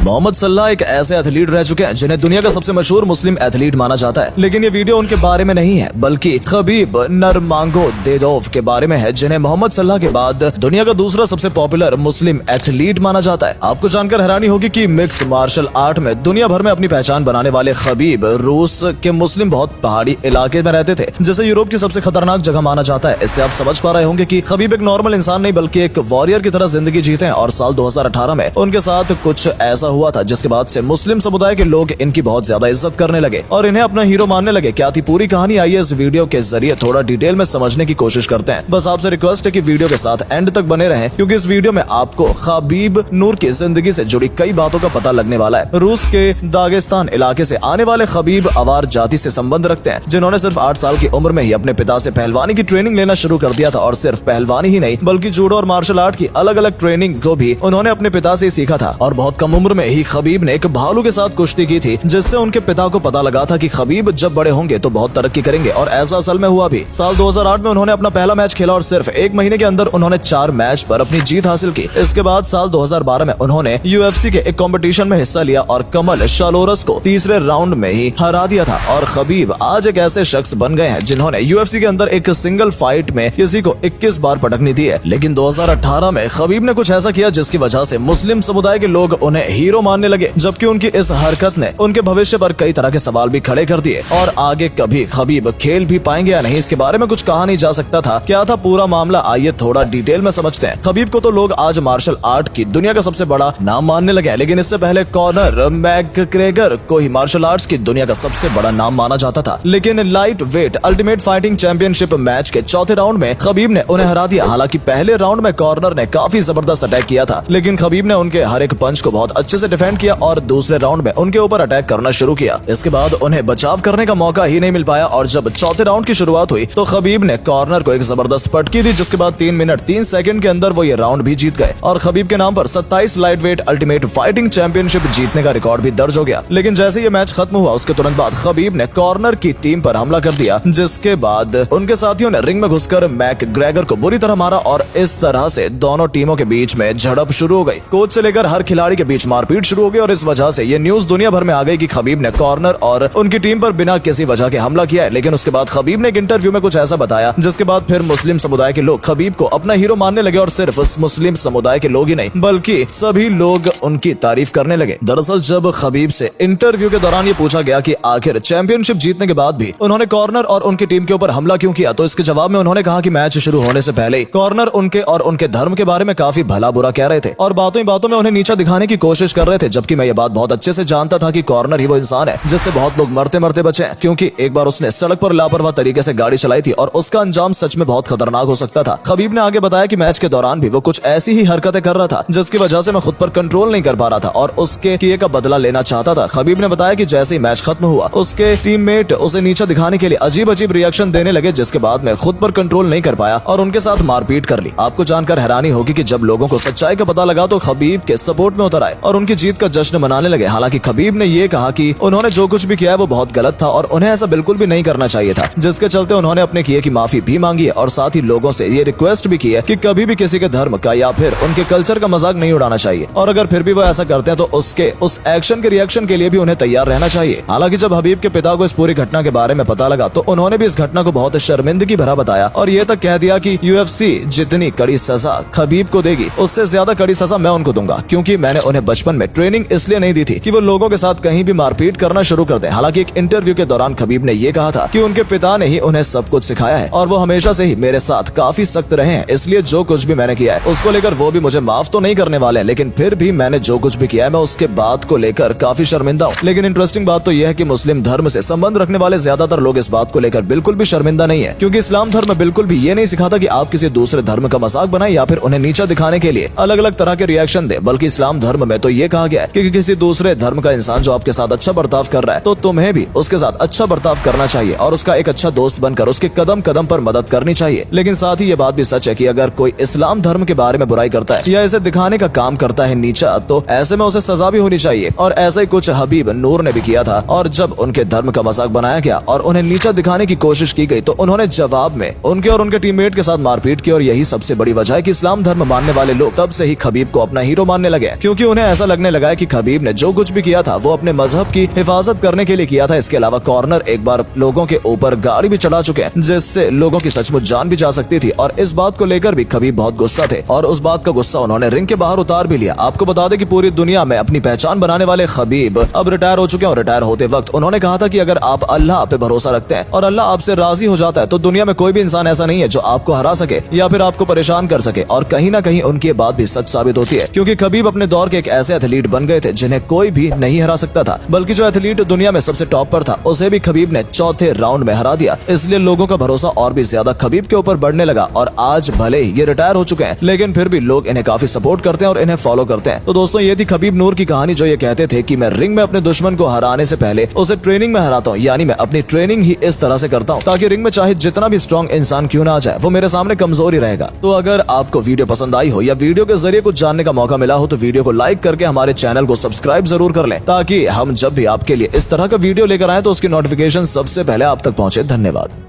मोहम्मद सल्लाह एक ऐसे एथलीट रह चुके हैं जिन्हें दुनिया का सबसे मशहूर मुस्लिम एथलीट माना जाता है, लेकिन ये वीडियो उनके बारे में नहीं है बल्कि खबीब नरमागोमedov के बारे में है, जिन्हें मोहम्मद सल्लाह के बाद दुनिया का दूसरा सबसे पॉपुलर मुस्लिम एथलीट माना जाता है। आपको जानकर हैरानी होगी कि मिक्स मार्शल आर्ट में दुनिया भर में अपनी पहचान बनाने वाले खबीब रूस के मुस्लिम बहुत पहाड़ी इलाके में रहते थे, जिसे यूरोप की सबसे खतरनाक जगह माना जाता है। इससे आप समझ पा रहे होंगे कि खबीब एक नॉर्मल इंसान नहीं बल्कि एक वॉरियर की तरह जिंदगी जीते हैं। और साल 2018 में उनके साथ कुछ ऐसा हुआ था जिसके बाद से मुस्लिम समुदाय के लोग इनकी बहुत ज्यादा इज्जत करने लगे और इन्हें अपना हीरो मानने लगे। क्या थी पूरी कहानी, आइए इस वीडियो के जरिए थोड़ा डिटेल में समझने की कोशिश करते हैं। बस आपसे रिक्वेस्ट है कि वीडियो के साथ एंड तक बने रहें, क्योंकि इस वीडियो में आपको खबीब नूर की जिंदगी से जुड़ी कई बातों का पता लगने वाला है। रूस के दागिस्तान इलाके से आने वाले खबीब अवार जाति से संबंध रखते हैं, जिन्होंने सिर्फ 8 साल की उम्र में ही अपने पिता से पहलवानी की ट्रेनिंग लेना शुरू कर दिया था। और सिर्फ पहलवानी ही नहीं बल्कि जूडो और मार्शल आर्ट की अलग अलग ट्रेनिंग को भी उन्होंने अपने पिता से सीखा था। और बहुत कम उम्र में ही खबीब ने एक भालू के साथ कुश्ती की थी, जिससे उनके पिता को पता लगा था कि खबीब जब बड़े होंगे तो बहुत तरक्की करेंगे, और ऐसा असल में हुआ भी। साल 2008 में उन्होंने अपना पहला मैच खेला और सिर्फ 1 महीने के अंदर उन्होंने 4 मैच पर अपनी जीत हासिल की। इसके बाद साल 2012 में उन्होंने UFC के एक कंपटीशन में हिस्सा लिया और कमल शालोरस को तीसरे राउंड में ही हरा दिया था। और खबीब आज एक ऐसे शख्स बन गए हैं जिन्होंने UFC के अंदर एक सिंगल फाइट में किसी को 21 बार पटकनी दी है। लेकिन 2018 में खबीब ने कुछ ऐसा किया जिसकी वजह से मुस्लिम समुदाय के लोग उन्हें हीरो मानने लगे, जबकि उनकी इस हरकत ने उनके भविष्य पर कई तरह के सवाल भी खड़े कर दिए। और आगे कभी खबीब खेल भी पाएंगे या नहीं, इसके बारे में कुछ कहा नहीं जा सकता था। क्या था पूरा मामला, आइए थोड़ा डिटेल में समझते हैं। खबीब को तो लोग आज मार्शल आर्ट की दुनिया का सबसे बड़ा नाम मानने लगे हैं, लेकिन इससे पहले कॉनर मैकग्रेगर को ही मार्शल आर्ट्स की दुनिया का सबसे बड़ा नाम माना जाता था। लेकिन light weight ultimate fighting championship match के चौथे राउंड में खबीब ने उन्हें हरा दिया। हालांकि पहले राउंड में कॉर्नर ने काफी जबरदस्त अटैक किया था, लेकिन खबीब ने उनके हर एक पंच को बहुत अच्छे से डिफेंड किया और दूसरे राउंड में उनके ऊपर अटैक करना शुरू किया। इसके बाद उन्हें बचाव करने का मौका ही नहीं मिल पाया और जब चौथे राउंड की शुरुआत हुई तो खबीब ने कॉर्नर को एक जबरदस्त पटकी दी, जिसके बाद 3 मिनट 3 सेकंड के अंदर वो ये राउंड भी जीत गए और खबीब के नाम पर 27 light weight ultimate fighting championship जीतने का रिकॉर्ड भी दर्ज हो गया। लेकिन जैसे ये मैच खत्म हुआ उसके तुरंत बाद खबीब ने कॉर्नर की टीम पर हमला कर दिया, जिसके बाद उनके साथियों ने रिंग में घुसकर मैकग्रेगर को बुरी तरह मारा और इस तरह से दोनों टीमों के बीच में झड़प शुरू हो गई। कोच से लेकर हर खिलाड़ी के बीच मारपीट शुरू हो गई और इस वजह से ये न्यूज दुनिया भर में आ गई कि खबीब ने कॉर्नर और उनकी टीम पर बिना किसी वजह के हमला किया है। लेकिन उसके बाद खबीब ने एक इंटरव्यू में कुछ ऐसा बताया जिसके बाद फिर मुस्लिम समुदाय के लोग खबीब को अपना हीरो मानने लगे और सिर्फ उस मुस्लिम समुदाय के लोग ही नहीं बल्कि सभी लोग उनकी तारीफ करने लगे। दरअसल जब खबीब से इंटरव्यू के दौरान ये पूछा गया कि आखिर चैंपियनशिप जीतने के बाद भी उन्होंने कॉर्नर और उनकी टीम के ऊपर हमला क्यों किया, तो इसके जवाब में उन्होंने कहा कि मैच शुरू होने से पहले कॉर्नर उनके और उनके धर्म के बारे में काफी भला बुरा कह रहे थे और बातों ही बातों में उन्हें नीचा दिखाने की कोशिश कर रहे थे, जबकि मैं ये बात बहुत अच्छे से जानता था कि कॉर्नर ही वो इंसान है जिससे बहुत लोग मरते मरते बचे हैं, क्योंकि एक बार उसने सड़क पर लापरवाह तरीके से गाड़ी चलाई थी और उसका अंजाम सच में बहुत खतरनाक हो सकता था। खबीब ने आगे बताया कि मैच के दौरान भी वो कुछ ऐसी ही हरकतें कर रहा था जिसकी वजह से मैं खुद पर कंट्रोल नहीं कर पा रहा था और उसके किए का बदला लेना चाहता था। खबीब ने बताया कि जैसे ही मैच खत्म हुआ उसके टीममेट उसे नीचा दिखाने के लिए अजीब अजीब रिएक्शन देने लगे, जिसके बाद मैं खुद पर कंट्रोल नहीं कर पाया और उनके साथ मारपीट कर ली। आपको जानकर हैरानी होगी कि जब लोगों को सच्चाई का पता लगा तो खबीब के सपोर्ट में उतर आए और उनकी जीत का जश्न मनाने लगे। हालांकि खबीब ने ये कहा कि उन्होंने जो कुछ भी किया है वो बहुत गलत था और उन्हें ऐसा बिल्कुल भी नहीं करना चाहिए था, जिसके चलते उन्होंने अपने किए की माफी भी मांगी है और साथ ही लोगों से ये रिक्वेस्ट भी की है कि कभी भी किसी के धर्म का या फिर उनके कल्चर का मजाक नहीं उड़ाना चाहिए और अगर फिर भी वो ऐसा करते हैं तो उसके उस एक्शन के रिएक्शन के लिए भी उन्हें तैयार रहना चाहिए। हालांकि जब हबीब के पिता को इस पूरी घटना के बारे में पता लगा तो उन्होंने भी इस घटना को बहुत शर्मिंदगी भरा बताया और ये तक कह दिया कि UFC जितनी कड़ी सजा खबीब को देगी उससे ज्यादा कड़ी सजा मैं उनको दूंगा, क्योंकि मैंने उन्हें बचपन में ट्रेनिंग इसलिए नहीं दी थी कि वो लोगों के साथ कहीं भी मारपीट करना शुरू कर दें। हालांकि एक इंटरव्यू के दौरान खबीब ने ये कहा था कि उनके पिता ने ही उन्हें सब कुछ सिखाया है और वो हमेशा से ही मेरे साथ काफी सख्त रहे हैं, इसलिए जो कुछ भी मैंने किया है उसको लेकर वो भी मुझे माफ तो नहीं करने वाले हैं, लेकिन फिर भी मैंने जो कुछ भी किया है मैं उसके बात को लेकर काफी शर्मिंदा हूँ। लेकिन इंटरेस्टिंग बात तो यह है कि मुस्लिम धर्म से संबंध रखने वाले ज्यादातर लोग इस बात को लेकर बिल्कुल भी शर्मिंदा नहीं है, क्योंकि इस्लाम धर्म बिल्कुल भी ये नहीं सिखाता कि आप किसी दूसरे धर्म का मजाक बनाए या फिर उन्हें नीचा दिखाने के लिए अलग अलग तरह के रिएक्शन दे, बल्कि इस्लाम धर्म में तो ये कहा गया है कि किसी दूसरे धर्म का इंसान जो आपके साथ अच्छा बर्ताव कर रहा है तो तुम्हें भी उसके साथ अच्छा बर्ताव करना चाहिए और उसका एक अच्छा दोस्त बनकर उसके कदम कदम पर मदद करनी चाहिए। लेकिन साथ ही ये बात भी सच है कि अगर कोई इस्लाम धर्म के बारे में बुराई करता है या इसे दिखाने का काम करता है नीचा, तो ऐसे में उसे सजा भी होनी चाहिए और ऐसा ही कुछ हबीब नूर ने भी किया था। और जब उनके धर्म का मजाक बनाया गया और उन्हें नीचा दिखाने की कोशिश की गई तो उन्होंने जवाब में उनके और उनके टीममेट के साथ मारपीट की और यही सबसे बड़ी वजह है कि इस्लाम धर्म मानने वाले लोग तब से ही खबीब को अपना हीरो मानने लगे, क्योंकि उन्हें ऐसा लगने लगा है कि खबीब ने जो कुछ भी किया था वो अपने मजहब की हिफाजत करने के लिए किया था। इसके अलावा कॉर्नर एक बार लोगों के ऊपर गाड़ी भी चढ़ा चुके हैं, जिससे लोगों की सचमुच जान भी जा सकती थी। और इस बात को लेकर भी खबीब बहुत गुस्सा थे और उस बात का गुस्सा उन्होंने रिंग के बाहर उतार भी लिया। आपको बता दें कि पूरी दुनिया में अपनी पहचान बनाने वाले खबीब अब रिटायर हो चुके हैं और रिटायर होते वक्त उन्होंने कहा था कि अगर आप अल्लाह पे भरोसा रखते हैं और अल्लाह आपसे राजी हो जाता है तो दुनिया में कोई भी इंसान ऐसा नहीं है जो आपको हरा सके या फिर आपको परेशान कर सके। और कहीं ना कहीं उनकी बात भी सच साबित होती है, क्योंकि खबीब अपने दौर के एक ऐसे एथलीट बन गए थे जिन्हें कोई भी नहीं हरा सकता था। बल्कि जो एथलीट दुनिया में सबसे टॉप पर था उसे भी खबीब ने चौथे राउंड में हरा दिया। इसलिए लोगों का भरोसा और भी ज्यादा खबीब के ऊपर बढ़ने लगा। और आज भले ही ये रिटायर हो चुके हैं लेकिन फिर भी लोग इन्हें काफी सपोर्ट करते हैं और इन्हें फॉलो करते हैं। तो दोस्तों ये थी खबीब नूर की कहानी, जो ये कहते थे कि मैं रिंग में अपने दुश्मन को हराने से पहले उसे ट्रेनिंग में हराता हूँ। यानी मैं अपनी ट्रेनिंग ही इस तरह से करता हूँ ताकि रिंग में चाहे जितना भी स्ट्रॉन्ग इंसान क्यों ना आ जाए वो मेरे सामने कमजोर ही रहेगा। तो अगर आपको वीडियो पसंद आई हो या वीडियो के जरिए कुछ जानने का मौका मिला हो तो वीडियो को लाइक करके हमारे चैनल को सब्सक्राइब जरूर कर लें, ताकि हम जब भी आपके लिए इस तरह का वीडियो लेकर आए तो उसकी नोटिफिकेशन सबसे पहले आप तक पहुंचे। धन्यवाद।